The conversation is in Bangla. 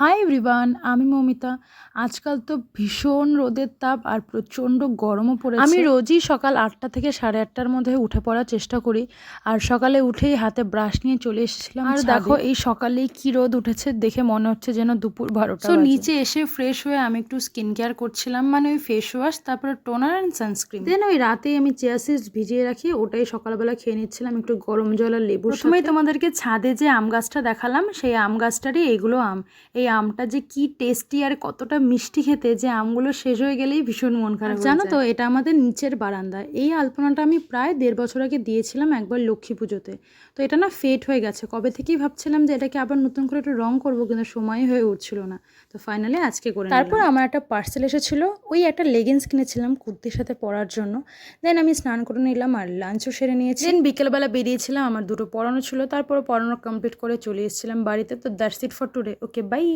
হাই এভরিওয়ান, আমি মৌমিতা। আজকাল তো ভীষণ রোদের তাপ আর প্রচণ্ড গরমও পড়েছে। আমি রোজই সকাল 8টা থেকে 8:30টার মধ্যে উঠে পড়ার চেষ্টা করি। আর সকালে উঠেই হাতে ব্রাশ নিয়ে চলে এসেছিলাম আর দেখো এই সকালেই কি রোদ উঠেছে, দেখে মনে হচ্ছে যেন দুপুর 12টা। তো নিচে এসে ফ্রেশ হয়ে আমি একটু স্কিন কেয়ার করছিলাম, মানে ওই ফেস ওয়াশ, তারপরে টোনার অ্যান্ড সানস্ক্রিন। দেন ওই রাতেই আমি চিয়া সিডস ভিজিয়ে রাখি, ওটাই সকালবেলা খেয়ে নিচ্ছিলাম একটু গরম জল আর লেবু। প্রথমেই তোমাদেরকে ছাদে যে আম গাছটা দেখালাম, সেই আম গাছটারই এইগুলো আম। এই আমটা যে কি টেস্টি আর কতটা মিষ্টি খেতে, যে আমগুলো শেষ হয়ে গেলেই ভীষণ মন খারাপ। জানো তো, এটা আমাদের নিচের বারান্দা। এই আলপনাটা আমি প্রায় 1.5 বছর আগে দিয়েছিলাম একবার লক্ষ্মী পুজোতে। তো এটা না ফেড হয়ে গেছে, কবে থেকেই ভাবছিলাম যে এটাকে আবার নতুন করে একটু রং করবো, কিন্তু সময় হয়ে উঠছিল না। তো ফাইনালি আজকে করে নিলাম। তারপর আমার একটা পার্সেল এসেছিলো, ওই একটা লেগিংস কিনেছিলাম কুর্তির সাথে পরার জন্য। দেন আমি স্নান করে নিলাম আর লাঞ্চও সেরে নিয়েছি। দেন বিকেলবেলা বেরিয়েছিলাম, আমার দুটো পড়ানো ছিল, তারপর পড়ানো কমপ্লিট করে চলে এসেছিলাম বাড়িতে। তো that's it for today. Okay, by.